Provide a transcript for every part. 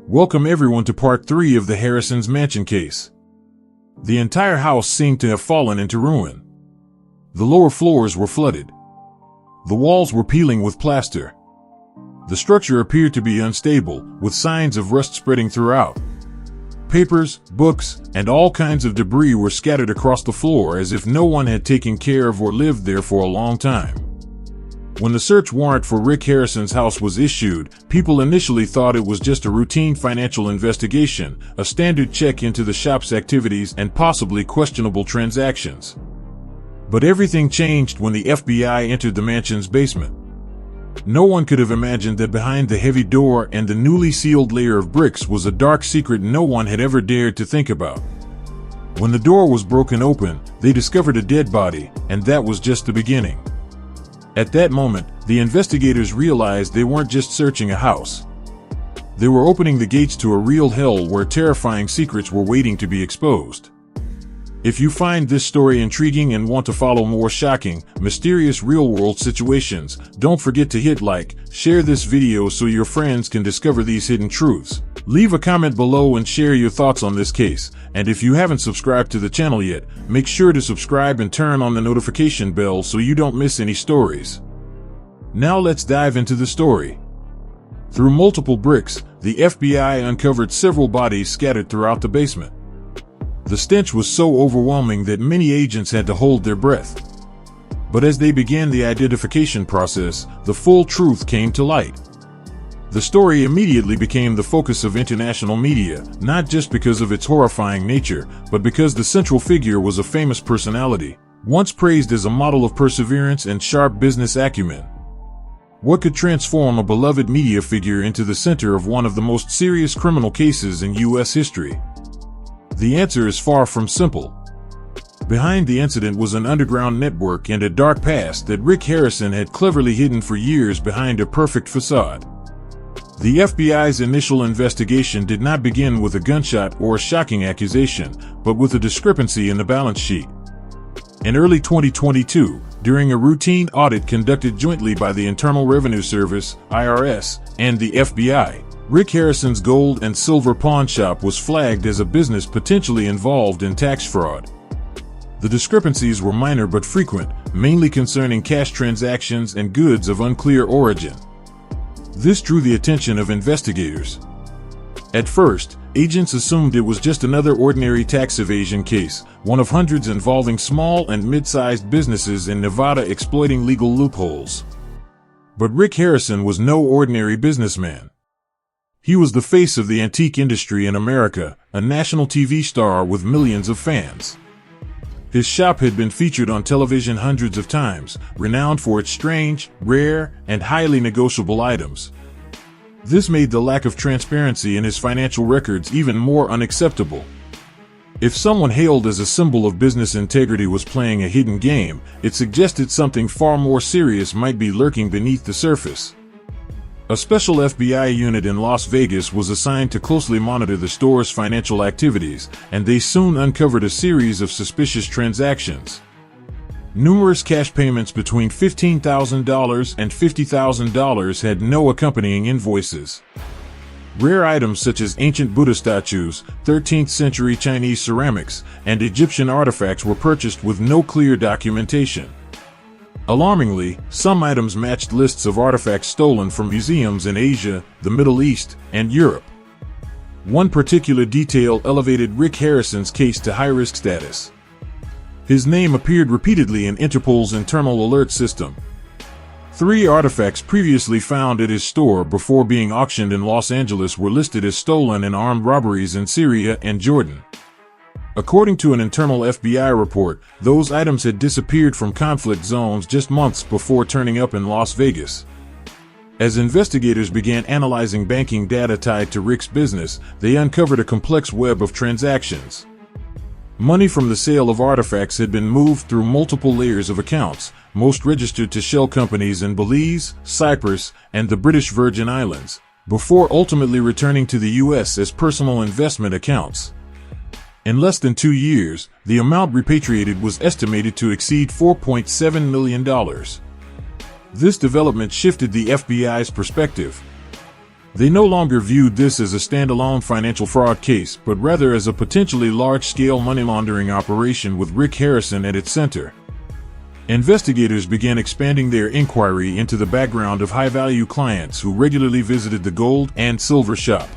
Welcome everyone to part 3 of the Harrison's mansion case. The entire house seemed to have fallen into ruin. The lower floors were flooded. The walls were peeling with plaster. The structure appeared to be unstable, with signs of rust spreading throughout. Papers, books, and all kinds of debris were scattered across the floor as if no one had taken care of or lived there for a long time. When the search warrant for Rick Harrison's house was issued, people initially thought it was just a routine financial investigation, a standard check into the shop's activities and possibly questionable transactions. But everything changed when the FBI entered the mansion's basement. No one could have imagined that behind the heavy door and the newly sealed layer of bricks was a dark secret no one had ever dared to think about. When the door was broken open, they discovered a dead body, and that was just the beginning. At that moment, the investigators realized they weren't just searching a house. They were opening the gates to a real hell where terrifying secrets were waiting to be exposed. If you find this story intriguing and want to follow more shocking, mysterious real-world situations, don't forget to hit like, share this video so your friends can discover these hidden truths. Leave a comment below and share your thoughts on this case, and if you haven't subscribed to the channel yet, make sure to subscribe and turn on the notification bell so you don't miss any stories. Now let's dive into the story. Through multiple bricks, the FBI uncovered several bodies scattered throughout the basement. The stench was so overwhelming that many agents had to hold their breath. But as they began the identification process, the full truth came to light. The story immediately became the focus of international media, not just because of its horrifying nature, but because the central figure was a famous personality, once praised as a model of perseverance and sharp business acumen. What could transform a beloved media figure into the center of one of the most serious criminal cases in U.S. history? The answer is far from simple. Behind the incident was an underground network and a dark past that Rick Harrison had cleverly hidden for years behind a perfect facade. The FBI's initial investigation did not begin with a gunshot or a shocking accusation, but with a discrepancy in the balance sheet. In early 2022, during a routine audit conducted jointly by the Internal Revenue Service, IRS, and the FBI, Rick Harrison's gold and silver pawn shop was flagged as a business potentially involved in tax fraud. The discrepancies were minor but frequent, mainly concerning cash transactions and goods of unclear origin. This drew the attention of investigators. At first, agents assumed it was just another ordinary tax evasion case, one of hundreds involving small and mid-sized businesses in Nevada exploiting legal loopholes. But Rick Harrison was no ordinary businessman. He was the face of the antique industry in America, a national TV star with millions of fans. His shop had been featured on television hundreds of times, renowned for its strange, rare, and highly negotiable items. This made the lack of transparency in his financial records even more unacceptable. If someone hailed as a symbol of business integrity was playing a hidden game, it suggested something far more serious might be lurking beneath the surface. A special FBI unit in Las Vegas was assigned to closely monitor the store's financial activities, and they soon uncovered a series of suspicious transactions. Numerous cash payments between $15,000 and $50,000 had no accompanying invoices. Rare items such as ancient Buddha statues, 13th century Chinese ceramics, and Egyptian artifacts were purchased with no clear documentation. Alarmingly, some items matched lists of artifacts stolen from museums in Asia, the Middle East, and Europe. One particular detail elevated Rick Harrison's case to high-risk status. His name appeared repeatedly in Interpol's internal alert system. 3 artifacts previously found at his store before being auctioned in Los Angeles were listed as stolen in armed robberies in Syria and Jordan. According to an internal FBI report, those items had disappeared from conflict zones just months before turning up in Las Vegas. As investigators began analyzing banking data tied to Rick's business, they uncovered a complex web of transactions. Money from the sale of artifacts had been moved through multiple layers of accounts, most registered to shell companies in Belize, Cyprus, and the British Virgin Islands, before ultimately returning to the U.S. as personal investment accounts. In less than 2 years, the amount repatriated was estimated to exceed $4.7 million. This development shifted the FBI's perspective. They no longer viewed this as a standalone financial fraud case, but rather as a potentially large-scale money laundering operation with Rick Harrison at its center. Investigators began expanding their inquiry into the background of high-value clients who regularly visited the gold and silver shop.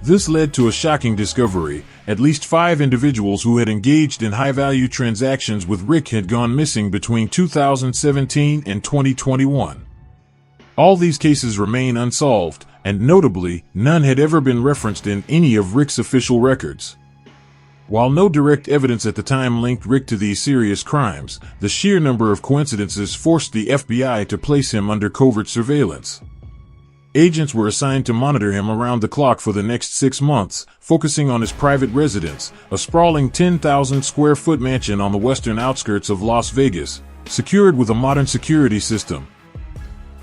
This led to a shocking discovery. At least 5 individuals who had engaged in high-value transactions with Rick had gone missing between 2017 and 2021. All these cases remain unsolved, and notably, none had ever been referenced in any of Rick's official records. While no direct evidence at the time linked Rick to these serious crimes, the sheer number of coincidences forced the FBI to place him under covert surveillance. Agents were assigned to monitor him around the clock for the next 6 months, focusing on his private residence, a sprawling 10,000-square-foot mansion on the western outskirts of Las Vegas, secured with a modern security system.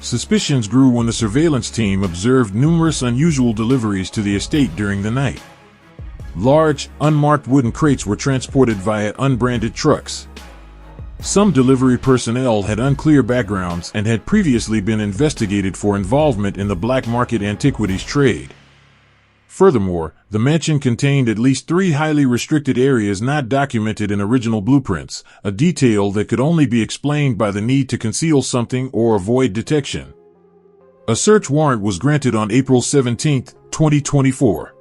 Suspicions grew when the surveillance team observed numerous unusual deliveries to the estate during the night. Large, unmarked wooden crates were transported via unbranded trucks. Some delivery personnel had unclear backgrounds and had previously been investigated for involvement in the black market antiquities trade. Furthermore, the mansion contained at least 3 highly restricted areas not documented in original blueprints, a detail that could only be explained by the need to conceal something or avoid detection. A search warrant was granted on April 17, 2024.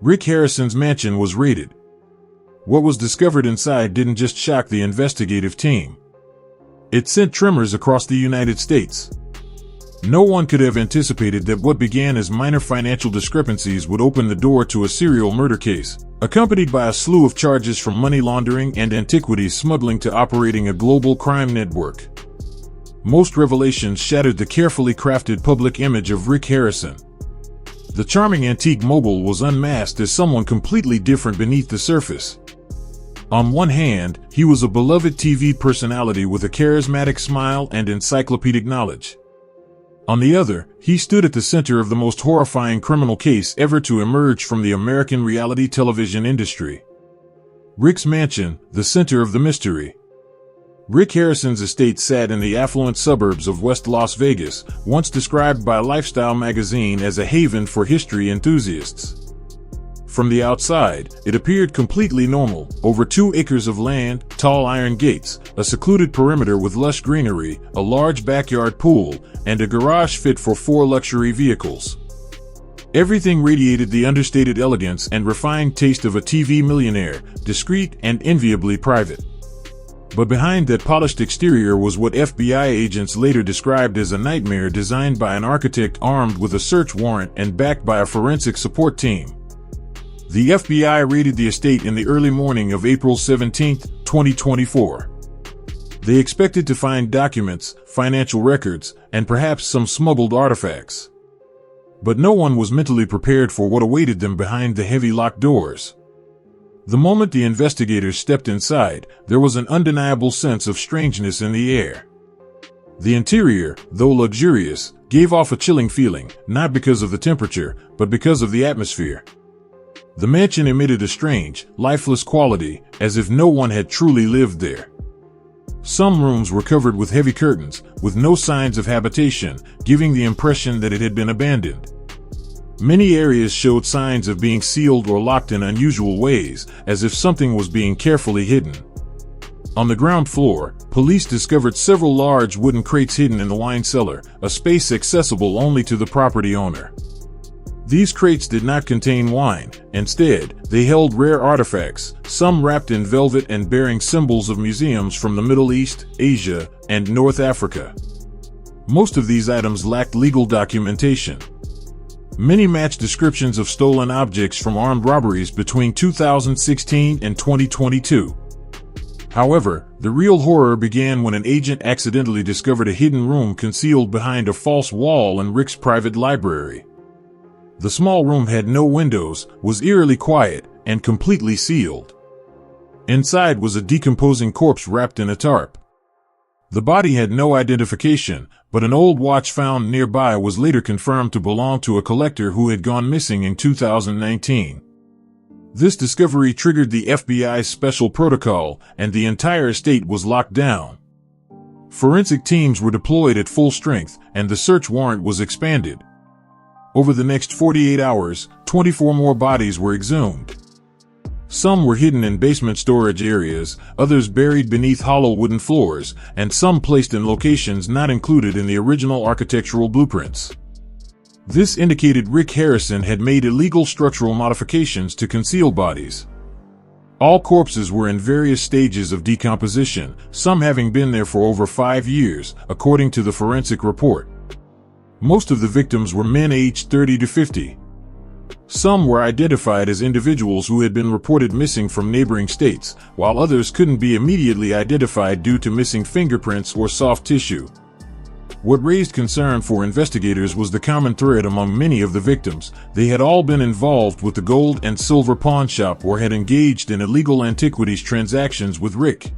Rick Harrison's mansion was raided. What was discovered inside didn't just shock the investigative team. It sent tremors across the United States. No one could have anticipated that what began as minor financial discrepancies would open the door to a serial murder case, accompanied by a slew of charges from money laundering and antiquities smuggling to operating a global crime network. Most revelations shattered the carefully crafted public image of Rick Harrison. The charming antique mogul was unmasked as someone completely different beneath the surface. On one hand, he was a beloved TV personality with a charismatic smile and encyclopedic knowledge. On the other, he stood at the center of the most horrifying criminal case ever to emerge from the American reality television industry. Rick's mansion, the center of the mystery. Rick Harrison's estate sat in the affluent suburbs of West Las Vegas, once described by Lifestyle magazine as a haven for history enthusiasts. From the outside, it appeared completely normal: over 2 acres of land, tall iron gates, a secluded perimeter with lush greenery, a large backyard pool, and a garage fit for 4 luxury vehicles. Everything radiated the understated elegance and refined taste of a TV millionaire, discreet and enviably private. But behind that polished exterior was what FBI agents later described as a nightmare designed by an architect armed with a search warrant and backed by a forensic support team. The FBI raided the estate in the early morning of April 17, 2024. They expected to find documents, financial records, and perhaps some smuggled artifacts. But no one was mentally prepared for what awaited them behind the heavy locked doors. The moment the investigators stepped inside, there was an undeniable sense of strangeness in the air. The interior, though luxurious, gave off a chilling feeling, not because of the temperature, but because of the atmosphere. The mansion emitted a strange, lifeless quality, as if no one had truly lived there. Some rooms were covered with heavy curtains, with no signs of habitation, giving the impression that it had been abandoned. Many areas showed signs of being sealed or locked in unusual ways, as if something was being carefully hidden. On the ground floor, police discovered several large wooden crates hidden in the wine cellar, a space accessible only to the property owner. These crates did not contain wine. Instead, they held rare artifacts, some wrapped in velvet and bearing symbols of museums from the Middle East, Asia, and North Africa. Most of these items lacked legal documentation. Many matched descriptions of stolen objects from armed robberies between 2016 and 2022. However, the real horror began when an agent accidentally discovered a hidden room concealed behind a false wall in Rick's private library. The small room had no windows, was eerily quiet, and completely sealed. Inside was a decomposing corpse wrapped in a tarp. The body had no identification, but an old watch found nearby was later confirmed to belong to a collector who had gone missing in 2019. This discovery triggered the FBI's special protocol, and the entire estate was locked down. Forensic teams were deployed at full strength, and the search warrant was expanded. Over the next 48 hours, 24 more bodies were exhumed. Some were hidden in basement storage areas, others buried beneath hollow wooden floors, and some placed in locations not included in the original architectural blueprints. This indicated Rick Harrison had made illegal structural modifications to conceal bodies. All corpses were in various stages of decomposition, some having been there for over 5 years, according to the forensic report. Most of the victims were men aged 30 to 50. Some were identified as individuals who had been reported missing from neighboring states, while others couldn't be immediately identified due to missing fingerprints or soft tissue. What raised concern for investigators was the common thread among many of the victims. They had all been involved with the gold and silver pawn shop or had engaged in illegal antiquities transactions with Rick.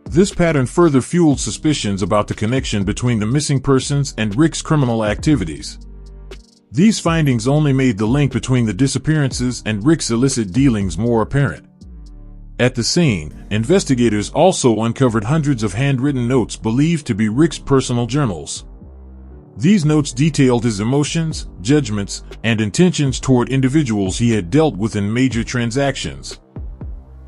This pattern further fueled suspicions about the connection between the missing persons and Rick's criminal activities. These findings only made the link between the disappearances and Rick's illicit dealings more apparent. At the scene, investigators also uncovered hundreds of handwritten notes believed to be Rick's personal journals. These notes detailed his emotions, judgments, and intentions toward individuals he had dealt with in major transactions.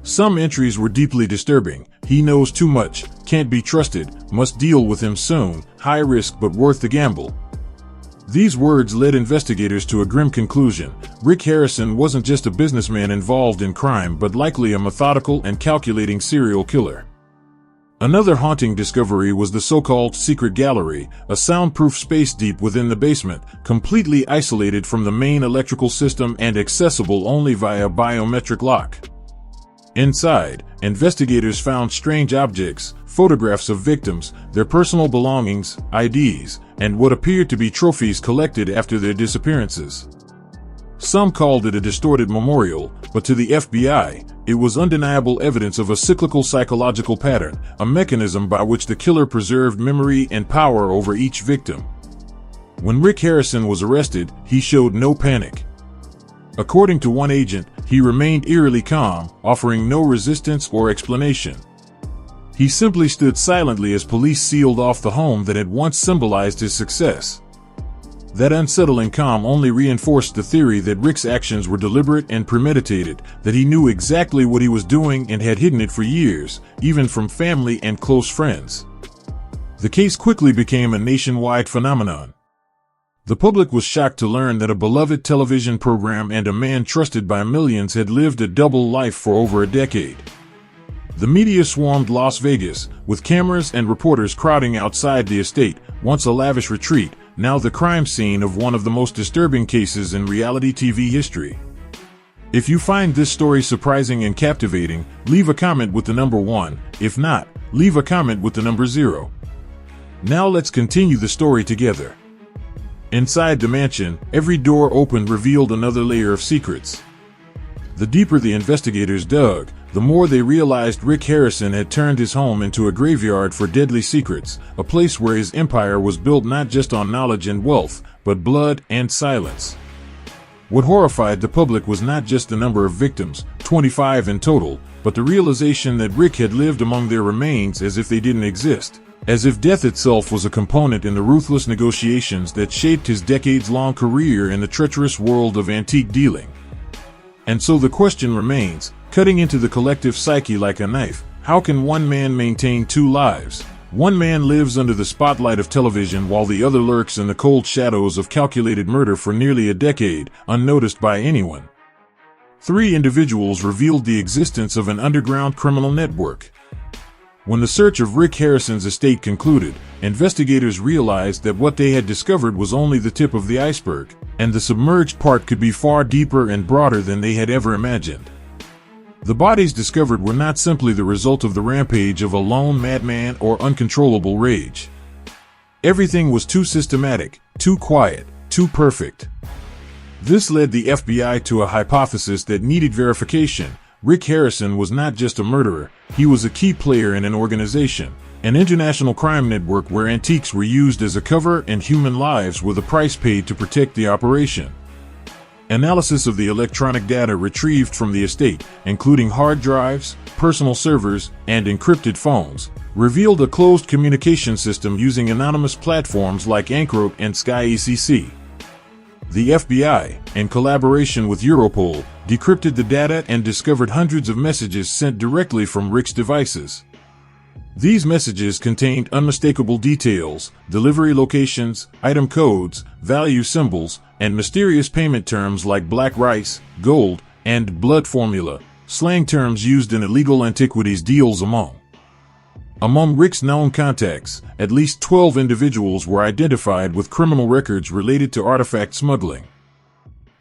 Some entries were deeply disturbing. He knows too much, can't be trusted, must deal with him soon, high risk but worth the gamble. These words led investigators to a grim conclusion. Rick Harrison wasn't just a businessman involved in crime but likely a methodical and calculating serial killer. Another haunting discovery was the so-called secret gallery, a soundproof space deep within the basement, completely isolated from the main electrical system and accessible only via biometric lock. Inside, investigators found strange objects, photographs of victims, their personal belongings, IDs, and what appeared to be trophies collected after their disappearances. Some called it a distorted memorial, but to the FBI, it was undeniable evidence of a cyclical psychological pattern, a mechanism by which the killer preserved memory and power over each victim. When Rick Harrison was arrested, he showed no panic. According to one agent, he remained eerily calm, offering no resistance or explanation. He simply stood silently as police sealed off the home that had once symbolized his success. That unsettling calm only reinforced the theory that Rick's actions were deliberate and premeditated, that he knew exactly what he was doing and had hidden it for years, even from family and close friends. The case quickly became a nationwide phenomenon. The public was shocked to learn that a beloved television program and a man trusted by millions had lived a double life for over a decade. The media swarmed Las Vegas, with cameras and reporters crowding outside the estate, once a lavish retreat, now the crime scene of one of the most disturbing cases in reality TV history. If you find this story surprising and captivating, leave a comment with the number 1. If not, leave a comment with the number 0. Now let's continue the story together. Inside the mansion, every door opened revealed another layer of secrets. The deeper the investigators dug, the more they realized Rick Harrison had turned his home into a graveyard for deadly secrets, a place where his empire was built not just on knowledge and wealth, but blood and silence. What horrified the public was not just the number of victims, 25 in total, but the realization that Rick had lived among their remains as if they didn't exist. As if death itself was a component in the ruthless negotiations that shaped his decades-long career in the treacherous world of antique dealing. And so the question remains, cutting into the collective psyche like a knife, how can one man maintain two lives? One man lives under the spotlight of television while the other lurks in the cold shadows of calculated murder for nearly a decade, unnoticed by anyone. 3 individuals revealed the existence of an underground criminal network. When the search of Rick Harrison's estate concluded, investigators realized that what they had discovered was only the tip of the iceberg, and the submerged part could be far deeper and broader than they had ever imagined. The bodies discovered were not simply the result of the rampage of a lone madman or uncontrollable rage. Everything was too systematic, too quiet, too perfect. This led the FBI to a hypothesis that needed verification. Rick Harrison was not just a murderer, he was a key player in an organization, an international crime network where antiques were used as a cover and human lives were the price paid to protect the operation. Analysis of the electronic data retrieved from the estate, including hard drives, personal servers, and encrypted phones, revealed a closed communication system using anonymous platforms like Anchorot and SkyECC. The FBI, in collaboration with Europol, decrypted the data and discovered hundreds of messages sent directly from Rick's devices. These messages contained unmistakable details, delivery locations, item codes, value symbols, and mysterious payment terms like black rice, gold, and blood formula, slang terms used in illegal antiquities deals Among Rick's known contacts, at least 12 individuals were identified with criminal records related to artifact smuggling.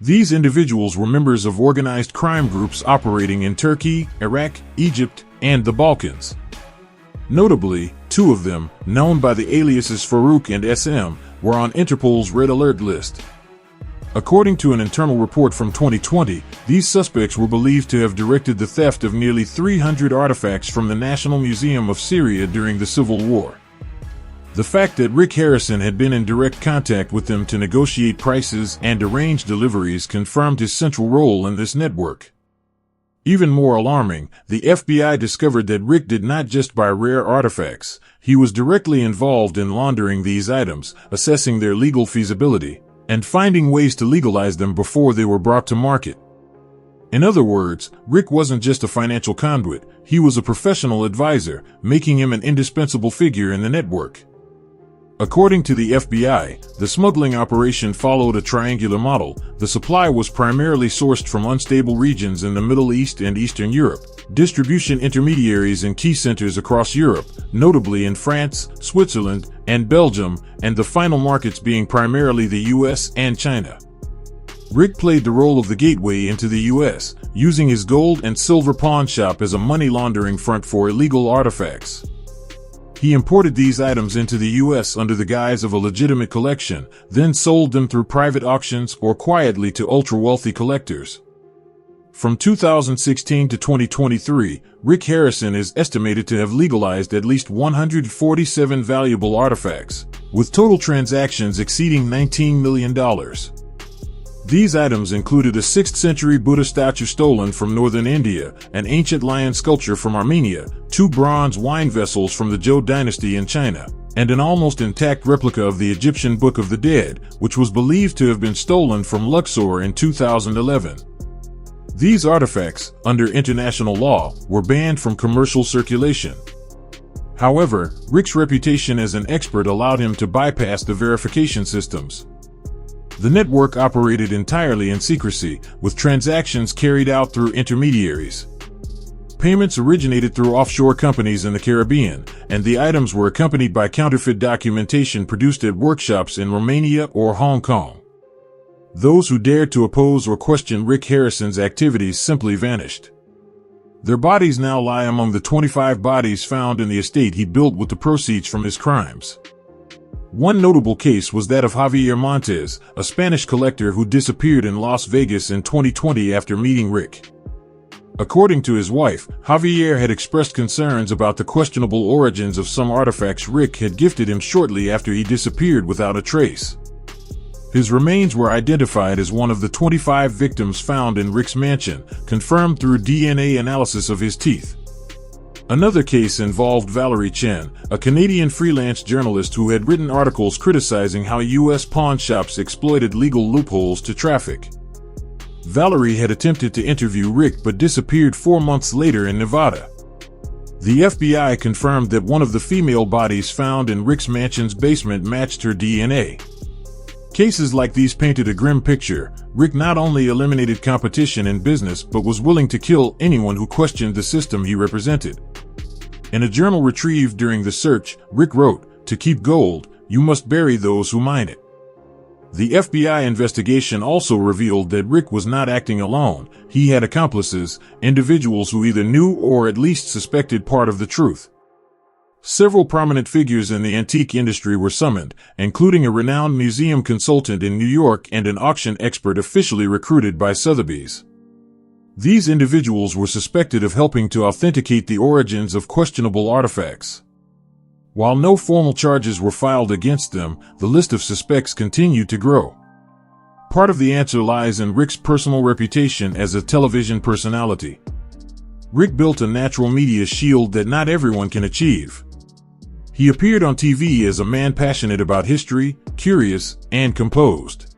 These individuals were members of organized crime groups operating in Turkey, Iraq, Egypt, and the Balkans. Notably, 2 of them, known by the aliases Farouk and SM, were on Interpol's Red Alert list. According to an internal report from 2020, these suspects were believed to have directed the theft of nearly 300 artifacts from the National Museum of Syria during the Civil War. The fact that Rick Harrison had been in direct contact with them to negotiate prices and arrange deliveries confirmed his central role in this network. Even more alarming, the FBI discovered that Rick did not just buy rare artifacts, he was directly involved in laundering these items, assessing their legal feasibility, and finding ways to legalize them before they were brought to market. In other words, Rick wasn't just a financial conduit, he was a professional advisor, making him an indispensable figure in the network. According to the FBI, the smuggling operation followed a triangular model. The supply was primarily sourced from unstable regions in the Middle East and Eastern Europe, distribution intermediaries in key centers across Europe, notably in France, Switzerland, and Belgium, and the final markets being primarily the US and China. Rick played the role of the gateway into the US, using his gold and silver pawn shop as a money laundering front for illegal artifacts. He imported these items into the U.S. under the guise of a legitimate collection, then sold them through private auctions or quietly to ultra-wealthy collectors. From 2016 to 2023, Rick Harrison is estimated to have legalized at least 147 valuable artifacts, with total transactions exceeding $19 million. These items included a 6th century Buddha statue stolen from northern India, an ancient lion sculpture from Armenia, 2 bronze wine vessels from the Zhou dynasty in China, and an almost intact replica of the Egyptian Book of the Dead, which was believed to have been stolen from Luxor in 2011. These artifacts, under international law, were banned from commercial circulation. However, Rick's reputation as an expert allowed him to bypass the verification systems. The network operated entirely in secrecy, with transactions carried out through intermediaries. Payments originated through offshore companies in the Caribbean, and the items were accompanied by counterfeit documentation produced at workshops in Romania or Hong Kong. Those who dared to oppose or question Rick Harrison's activities simply vanished. Their bodies now lie among the 25 bodies found in the estate he built with the proceeds from his crimes. One notable case was that of Javier Montes, a Spanish collector who disappeared in Las Vegas in 2020 after meeting Rick. According to his wife, Javier had expressed concerns about the questionable origins of some artifacts Rick had gifted him shortly after he disappeared without a trace. His remains were identified as one of the 25 victims found in Rick's mansion, confirmed through DNA analysis of his teeth. Another case involved Valerie Chen, a Canadian freelance journalist who had written articles criticizing how U.S. pawn shops exploited legal loopholes to traffic. Valerie had attempted to interview Rick but disappeared 4 months later in Nevada. The FBI confirmed that one of the female bodies found in Rick's mansion's basement matched her DNA. Cases like these painted a grim picture. Rick not only eliminated competition in business but was willing to kill anyone who questioned the system he represented. In a journal retrieved during the search, Rick wrote, "To keep gold, you must bury those who mine it." The FBI investigation also revealed that Rick was not acting alone. He had accomplices, individuals who either knew or at least suspected part of the truth. Several prominent figures in the antique industry were summoned, including a renowned museum consultant in New York and an auction expert officially recruited by Sotheby's. These individuals were suspected of helping to authenticate the origins of questionable artifacts. While no formal charges were filed against them, the list of suspects continued to grow. Part of the answer lies in Rick's personal reputation as a television personality. Rick built a natural media shield that not everyone can achieve. He appeared on TV as a man passionate about history, curious, and composed.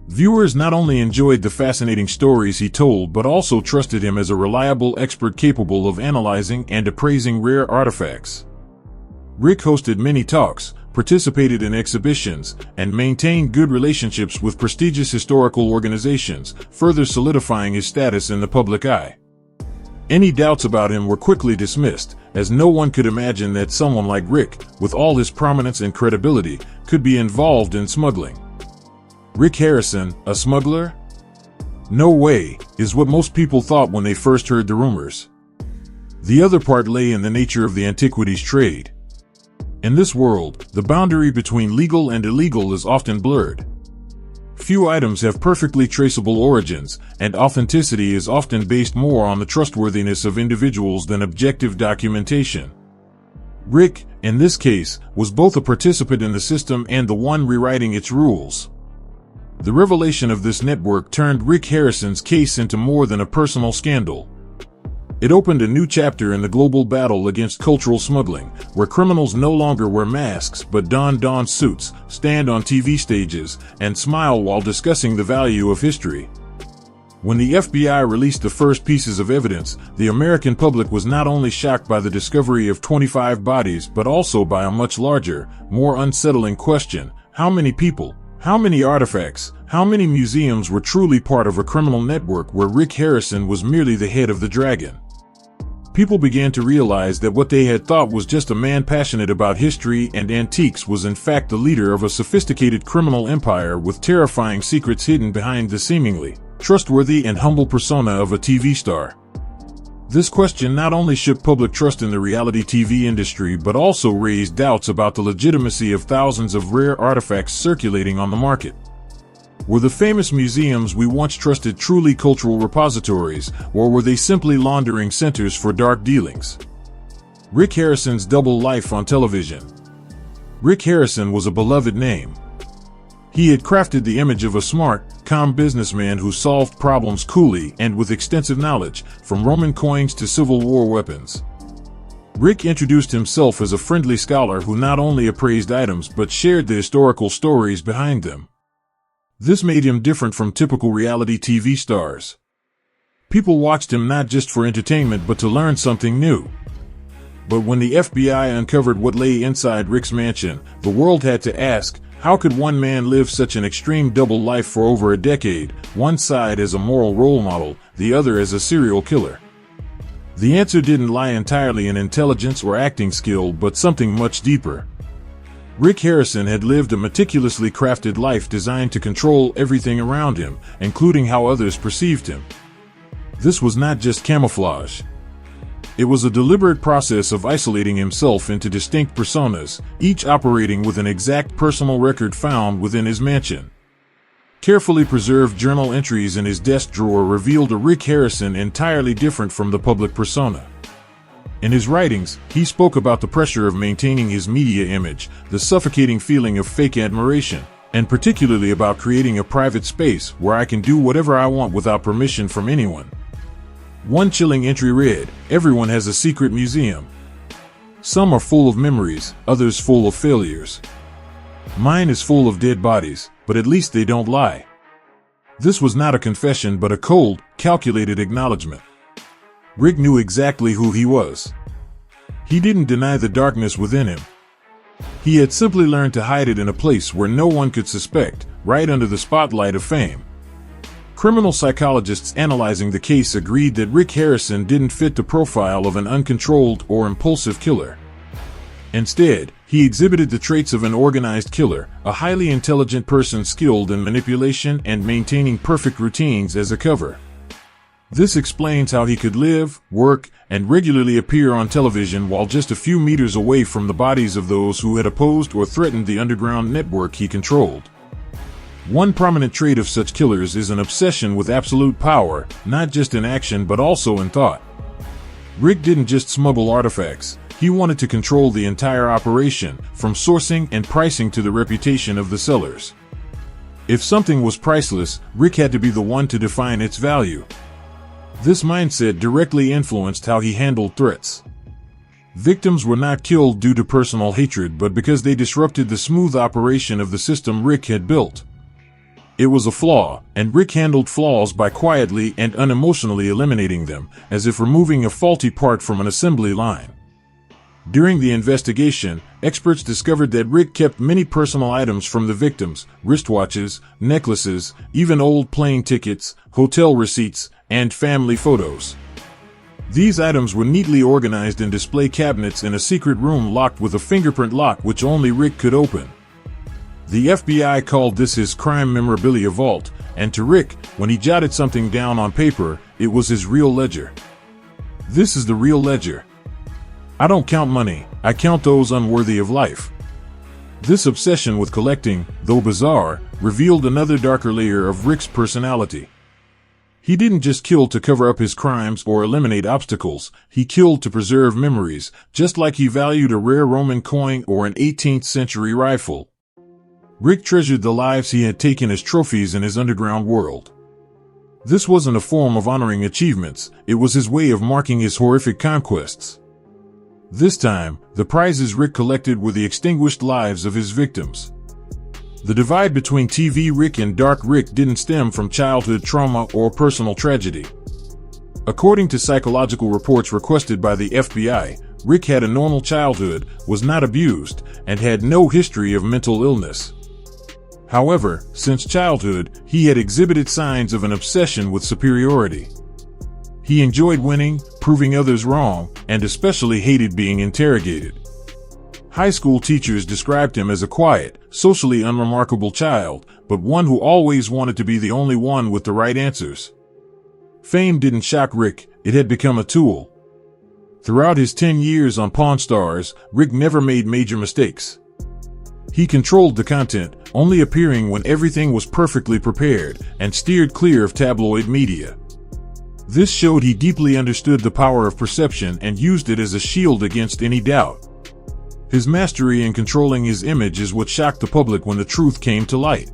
Viewers not only enjoyed the fascinating stories he told but also trusted him as a reliable expert capable of analyzing and appraising rare artifacts. Rick hosted many talks, participated in exhibitions, and maintained good relationships with prestigious historical organizations, further solidifying his status in the public eye. Any doubts about him were quickly dismissed, as no one could imagine that someone like Rick, with all his prominence and credibility, could be involved in smuggling. Rick Harrison, a smuggler? No way, is what most people thought when they first heard the rumors. The other part lay in the nature of the antiquities trade. In this world, the boundary between legal and illegal is often blurred. Few items have perfectly traceable origins, and authenticity is often based more on the trustworthiness of individuals than objective documentation. Rick, in this case, was both a participant in the system and the one rewriting its rules. The revelation of this network turned Rick Harrison's case into more than a personal scandal. It opened a new chapter in the global battle against cultural smuggling, where criminals no longer wear masks but don suits, stand on TV stages, and smile while discussing the value of history. When the FBI released the first pieces of evidence, the American public was not only shocked by the discovery of 25 bodies but also by a much larger, more unsettling question: how many people, how many artifacts, how many museums were truly part of a criminal network where Rick Harrison was merely the head of the dragon? People began to realize that what they had thought was just a man passionate about history and antiques was in fact the leader of a sophisticated criminal empire with terrifying secrets hidden behind the seemingly trustworthy and humble persona of a TV star. This question not only shook public trust in the reality TV industry but also raised doubts about the legitimacy of thousands of rare artifacts circulating on the market. Were the famous museums we once trusted truly cultural repositories, or were they simply laundering centers for dark dealings? Rick Harrison's double life on television. Rick Harrison was a beloved name. He had crafted the image of a smart, calm businessman who solved problems coolly and with extensive knowledge, from Roman coins to Civil War weapons. Rick introduced himself as a friendly scholar who not only appraised items but shared the historical stories behind them. This made him different from typical reality TV stars. People watched him not just for entertainment but to learn something new. But when the FBI uncovered what lay inside Rick's mansion, the world had to ask, how could one man live such an extreme double life for over a decade, one side as a moral role model, the other as a serial killer? The answer didn't lie entirely in intelligence or acting skill but something much deeper. Rick Harrison had lived a meticulously crafted life designed to control everything around him, including how others perceived him. This was not just camouflage. It was a deliberate process of isolating himself into distinct personas, each operating with an exact personal record found within his mansion. Carefully preserved journal entries in his desk drawer revealed a Rick Harrison entirely different from the public persona. In his writings, he spoke about the pressure of maintaining his media image, the suffocating feeling of fake admiration, and particularly about creating a private space where I can do whatever I want without permission from anyone. One chilling entry read, "Everyone has a secret museum. Some are full of memories, others full of failures. Mine is full of dead bodies, but at least they don't lie." This was not a confession but a cold, calculated acknowledgement. Rick knew exactly who he was. He didn't deny the darkness within him. He had simply learned to hide it in a place where no one could suspect, right under the spotlight of fame. Criminal psychologists analyzing the case agreed that Rick Harrison didn't fit the profile of an uncontrolled or impulsive killer. Instead, he exhibited the traits of an organized killer, a highly intelligent person skilled in manipulation and maintaining perfect routines as a cover. This explains how he could live, work, and regularly appear on television while just a few meters away from the bodies of those who had opposed or threatened the underground network he controlled. One prominent trait of such killers is an obsession with absolute power, not just in action but also in thought. Rick didn't just smuggle artifacts, he wanted to control the entire operation, from sourcing and pricing to the reputation of the sellers. If something was priceless, Rick had to be the one to define its value. This mindset directly influenced how he handled threats. Victims were not killed due to personal hatred but because they disrupted the smooth operation of the system Rick had built. It was a flaw, and Rick handled flaws by quietly and unemotionally eliminating them, as if removing a faulty part from an assembly line. During the investigation, experts discovered that Rick kept many personal items from the victims: wristwatches, necklaces, even old plane tickets, hotel receipts, and family photos. These items were neatly organized in display cabinets in a secret room locked with a fingerprint lock which only Rick could open. The FBI called this his crime memorabilia vault, and to Rick, when he jotted something down on paper, it was his real ledger. "This is the real ledger. I don't count money, I count those unworthy of life." This obsession with collecting, though bizarre, revealed another darker layer of Rick's personality. He didn't just kill to cover up his crimes or eliminate obstacles, he killed to preserve memories, just like he valued a rare Roman coin or an 18th century rifle. Rick treasured the lives he had taken as trophies in his underground world. This wasn't a form of honoring achievements, it was his way of marking his horrific conquests. This time, the prizes Rick collected were the extinguished lives of his victims. The divide between TV Rick and Dark Rick didn't stem from childhood trauma or personal tragedy. According to psychological reports requested by the FBI, Rick had a normal childhood, was not abused, and had no history of mental illness. However, since childhood, he had exhibited signs of an obsession with superiority. He enjoyed winning, proving others wrong, and especially hated being interrogated. High school teachers described him as a quiet, socially unremarkable child, but one who always wanted to be the only one with the right answers. Fame didn't shock Rick, it had become a tool. Throughout his 10 years on Pawn Stars, Rick never made major mistakes. He controlled the content, only appearing when everything was perfectly prepared, and steered clear of tabloid media. This showed he deeply understood the power of perception and used it as a shield against any doubt. His mastery in controlling his image is what shocked the public when the truth came to light.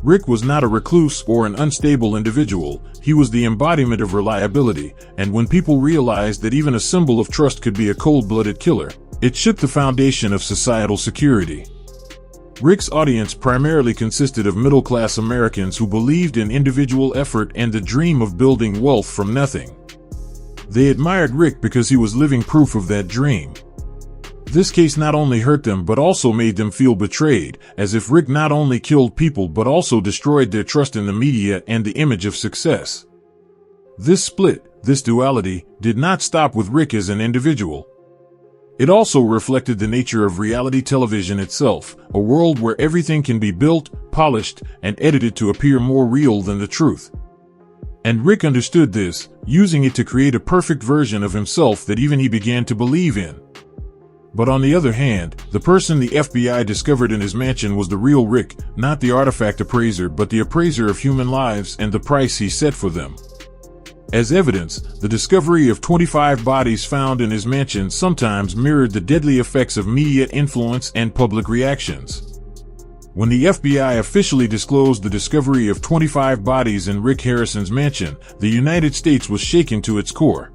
Rick was not a recluse or an unstable individual, he was the embodiment of reliability, and when people realized that even a symbol of trust could be a cold-blooded killer, it shook the foundation of societal security. Rick's audience primarily consisted of middle-class Americans who believed in individual effort and the dream of building wealth from nothing. They admired Rick because he was living proof of that dream. This case not only hurt them but also made them feel betrayed, as if Rick not only killed people but also destroyed their trust in the media and the image of success. This split, this duality, did not stop with Rick as an individual. It also reflected the nature of reality television itself, a world where everything can be built, polished, and edited to appear more real than the truth. And Rick understood this, using it to create a perfect version of himself that even he began to believe in. But on the other hand, the person the FBI discovered in his mansion was the real Rick, not the artifact appraiser but the appraiser of human lives and the price he set for them. As evidence, the discovery of 25 bodies found in his mansion sometimes mirrored the deadly effects of media influence and public reactions. When the FBI officially disclosed the discovery of 25 bodies in Rick Harrison's mansion, the United States was shaken to its core.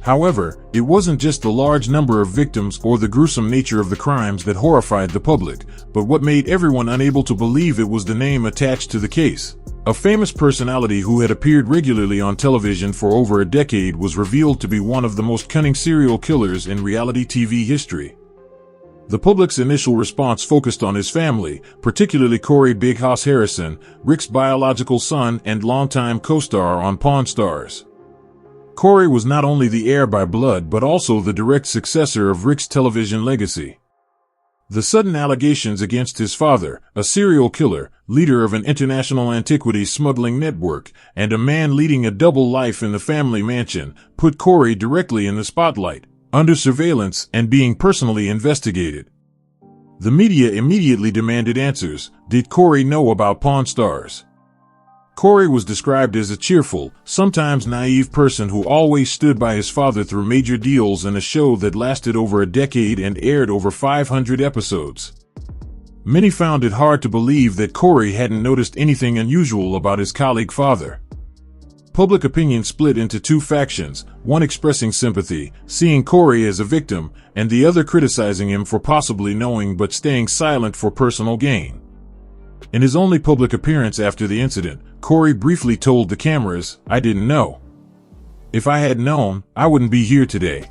However, it wasn't just the large number of victims or the gruesome nature of the crimes that horrified the public, but what made everyone unable to believe it was the name attached to the case. A famous personality who had appeared regularly on television for over a decade was revealed to be one of the most cunning serial killers in reality TV history. The public's initial response focused on his family, particularly Corey "Big Hoss" Harrison, Rick's biological son and longtime co-star on Pawn Stars. Corey was not only the heir by blood but also the direct successor of Rick's television legacy. The sudden allegations against his father, a serial killer, leader of an international antiquities smuggling network, and a man leading a double life in the family mansion, put Corey directly in the spotlight, under surveillance and being personally investigated. The media immediately demanded answers. Did Corey know about Pawn Stars? Corey was described as a cheerful, sometimes naive person who always stood by his father through major deals in a show that lasted over a decade and aired over 500 episodes. Many found it hard to believe that Corey hadn't noticed anything unusual about his colleague father. Public opinion split into two factions, one expressing sympathy, seeing Corey as a victim, and the other criticizing him for possibly knowing but staying silent for personal gain. In his only public appearance after the incident, Corey briefly told the cameras, "I didn't know. If I had known, I wouldn't be here today.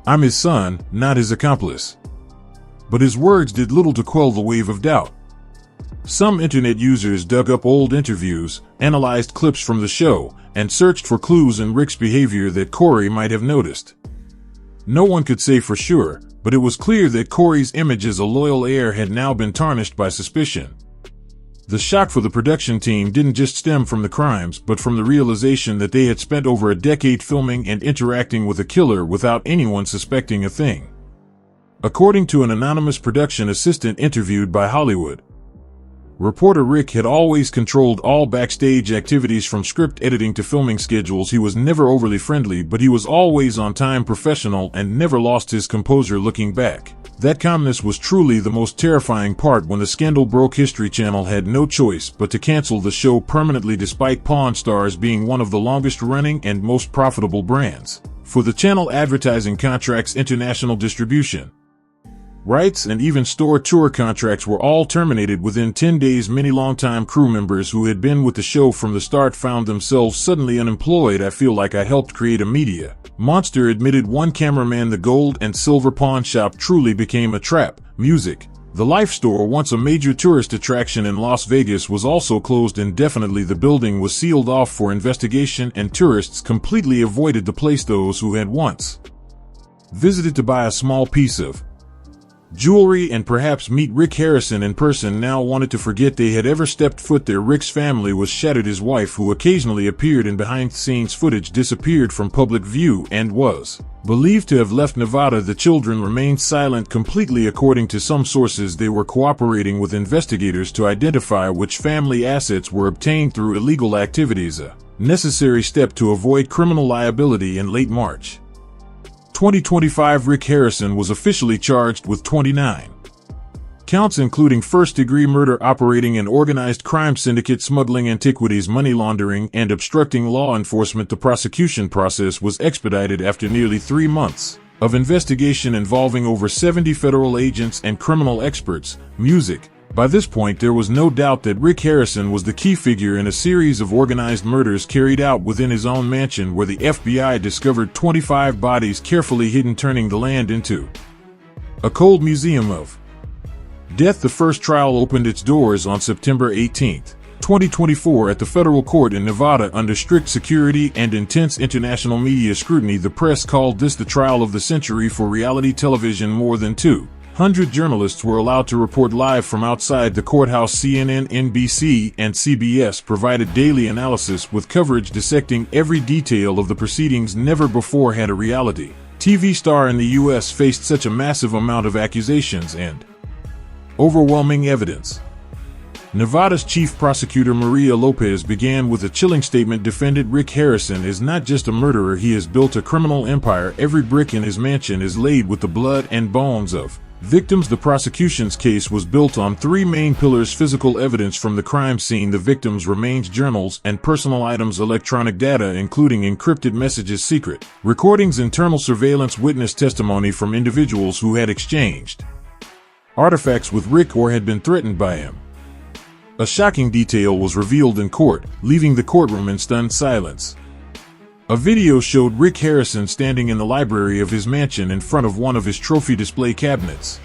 I'm his son, not his accomplice." But his words did little to quell the wave of doubt. Some internet users dug up old interviews, analyzed clips from the show, and searched for clues in Rick's behavior that Corey might have noticed. No one could say for sure, but it was clear that Corey's image as a loyal heir had now been tarnished by suspicion. The shock for the production team didn't just stem from the crimes, but from the realization that they had spent over a decade filming and interacting with a killer without anyone suspecting a thing. According to an anonymous production assistant interviewed by Hollywood Reporter, Rick had always controlled all backstage activities from script editing to filming schedules. He was never overly friendly, but he was always on time, professional, and never lost his composure. Looking back, that calmness was truly the most terrifying part. When the scandal broke, History Channel had no choice but to cancel the show permanently, despite Pawn Stars being one of the longest running and most profitable brands for the channel. Advertising contracts, international distribution rights, and even store tour contracts were all terminated within 10 days. Many longtime crew members who had been with the show from the start found themselves suddenly unemployed. "I feel like I helped create a media monster," admitted one cameraman. The gold and silver pawn shop truly became a trap. Music. The Life Store, once a major tourist attraction in Las Vegas, was also closed indefinitely. The building was sealed off for investigation, and tourists completely avoided the place. Those who had once visited to buy a small piece of jewelry and perhaps meet Rick Harrison in person now wanted to forget they had ever stepped foot there. Rick's family was shattered. His wife, who occasionally appeared in behind-the-scenes footage, disappeared from public view and was believed to have left Nevada. The children remained silent completely. According to some sources, they were cooperating with investigators to identify which family assets were obtained through illegal activities, a necessary step to avoid criminal liability. In late March 2025, Rick Harrison was officially charged with 29 counts, including first-degree murder, operating an organized crime syndicate, smuggling antiquities, money laundering, and obstructing law enforcement. The prosecution process was expedited after nearly 3 months of investigation involving over 70 federal agents and criminal experts. Music. By this point, there was no doubt that Rick Harrison was the key figure in a series of organized murders carried out within his own mansion, where the FBI discovered 25 bodies carefully hidden, turning the land into a cold museum of death. The first trial opened its doors on September 18, 2024 at the federal court in Nevada under strict security and intense international media scrutiny. The press called this the trial of the century for reality television. More than 200 journalists were allowed to report live from outside the courthouse. CNN, NBC, and CBS provided daily analysis with coverage dissecting every detail of the proceedings. Never before had a reality TV star in the U.S. faced such a massive amount of accusations and overwhelming evidence. Nevada's chief prosecutor, Maria Lopez, began with a chilling statement. Defendant Rick Harrison is not just a murderer, he has built a criminal empire. Every brick in his mansion is laid with the blood and bones of victims. The prosecution's case was built on 3 main pillars: physical evidence from the crime scene, the victims' remains, journals, and personal items, electronic data including encrypted messages, secret recordings, internal surveillance, witness testimony from individuals who had exchanged artifacts with Rick or had been threatened by him. A shocking detail was revealed in court, leaving the courtroom in stunned silence. A video showed Rick Harrison standing in the library of his mansion in front of one of his trophy display cabinets.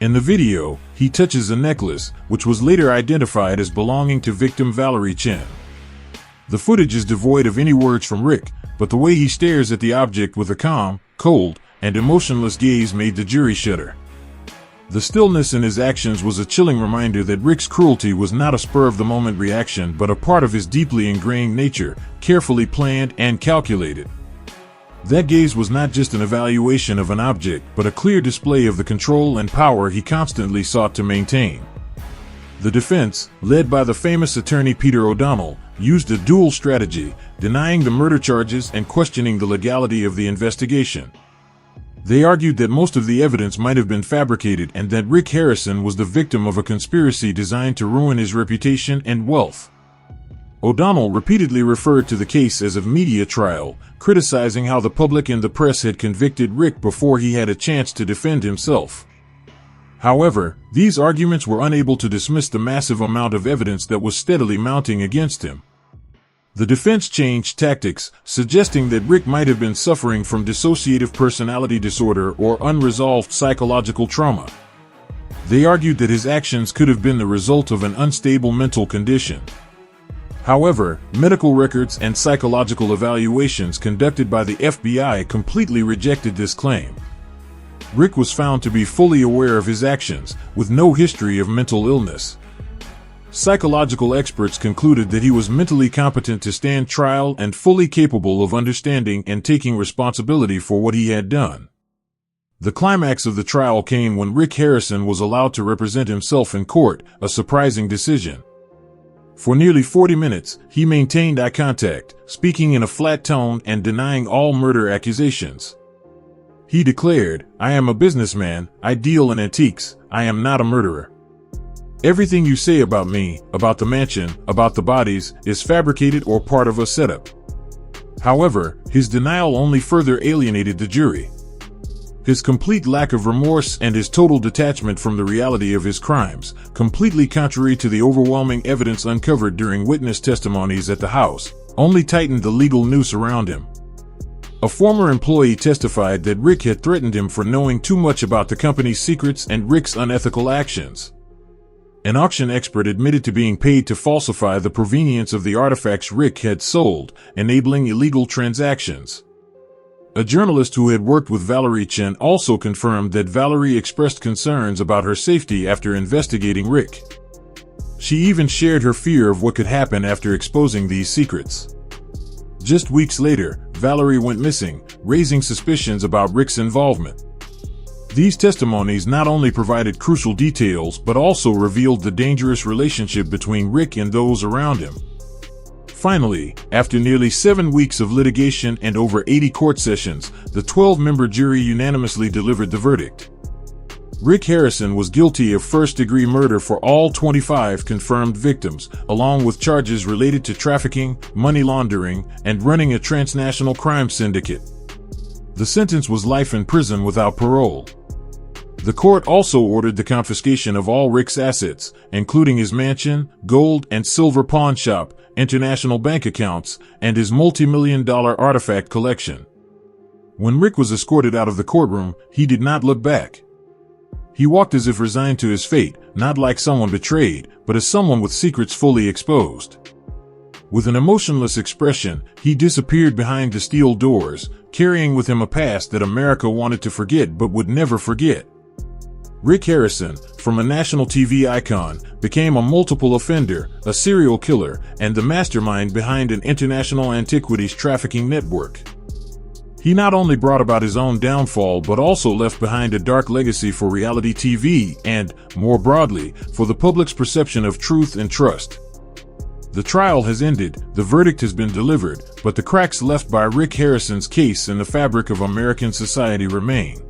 In the video, he touches a necklace, which was later identified as belonging to victim Valerie Chen. The footage is devoid of any words from Rick, but the way he stares at the object with a calm, cold, and emotionless gaze made the jury shudder. The stillness in his actions was a chilling reminder that Rick's cruelty was not a spur-of-the-moment reaction, but a part of his deeply ingrained nature, carefully planned and calculated. That gaze was not just an evaluation of an object, but a clear display of the control and power he constantly sought to maintain. The defense, led by the famous attorney Peter O'Donnell, used a dual strategy, denying the murder charges and questioning the legality of the investigation. They argued that most of the evidence might have been fabricated and that Rick Harrison was the victim of a conspiracy designed to ruin his reputation and wealth. O'Donnell repeatedly referred to the case as a media trial, criticizing how the public and the press had convicted Rick before he had a chance to defend himself. However, these arguments were unable to dismiss the massive amount of evidence that was steadily mounting against him. The defense changed tactics, suggesting that Rick might have been suffering from dissociative personality disorder or unresolved psychological trauma. They argued that his actions could have been the result of an unstable mental condition. However, medical records and psychological evaluations conducted by the FBI completely rejected this claim. Rick was found to be fully aware of his actions, with no history of mental illness. Psychological experts concluded that he was mentally competent to stand trial and fully capable of understanding and taking responsibility for what he had done. The climax of the trial came when Rick Harrison was allowed to represent himself in court, a surprising decision. For nearly 40 minutes, he maintained eye contact, speaking in a flat tone and denying all murder accusations. He declared, "I am a businessman, I deal in antiques, I am not a murderer. Everything you say about me, about the mansion, about the bodies, is fabricated or part of a setup." However, his denial only further alienated the jury. His complete lack of remorse and his total detachment from the reality of his crimes, completely contrary to the overwhelming evidence uncovered during witness testimonies at the house, only tightened the legal noose around him. A former employee testified that Rick had threatened him for knowing too much about the company's secrets and Rick's unethical actions. An auction expert admitted to being paid to falsify the provenience of the artifacts Rick had sold, enabling illegal transactions. A journalist who had worked with Valerie Chen also confirmed that Valerie expressed concerns about her safety after investigating Rick. She even shared her fear of what could happen after exposing these secrets. Just weeks later, Valerie went missing, raising suspicions about Rick's involvement. These testimonies not only provided crucial details but also revealed the dangerous relationship between Rick and those around him. Finally, after nearly 7 weeks of litigation and over 80 court sessions, the 12-member jury unanimously delivered the verdict. Rick Harrison was guilty of first-degree murder for all 25 confirmed victims, along with charges related to trafficking, money laundering, and running a transnational crime syndicate. The sentence was life in prison without parole. The court also ordered the confiscation of all Rick's assets, including his mansion, gold and silver pawn shop, international bank accounts, and his multi-million-dollar artifact collection. When Rick was escorted out of the courtroom, he did not look back. He walked as if resigned to his fate, not like someone betrayed, but as someone with secrets fully exposed. With an emotionless expression, he disappeared behind the steel doors, carrying with him a past that America wanted to forget but would never forget. Rick Harrison, from a national TV icon, became a multiple offender, a serial killer, and the mastermind behind an international antiquities trafficking network. He not only brought about his own downfall but also left behind a dark legacy for reality TV and, more broadly, for the public's perception of truth and trust. The trial has ended, the verdict has been delivered, but the cracks left by Rick Harrison's case in the fabric of American society remain.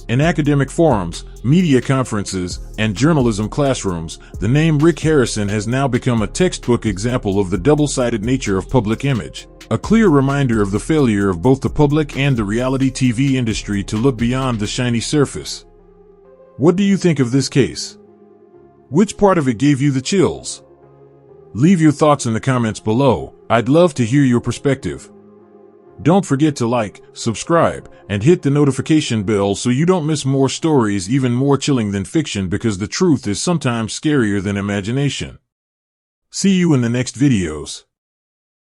In academic forums, media conferences, and journalism classrooms, the name Rick Harrison has now become a textbook example of the double-sided nature of public image, a clear reminder of the failure of both the public and the reality TV industry to look beyond the shiny surface. What do you think of this case? Which part of it gave you the chills? Leave your thoughts in the comments below. I'd love to hear your perspective. Don't forget to like, subscribe, and hit the notification bell so you don't miss more stories even more chilling than fiction, because the truth is sometimes scarier than imagination. See you in the next videos.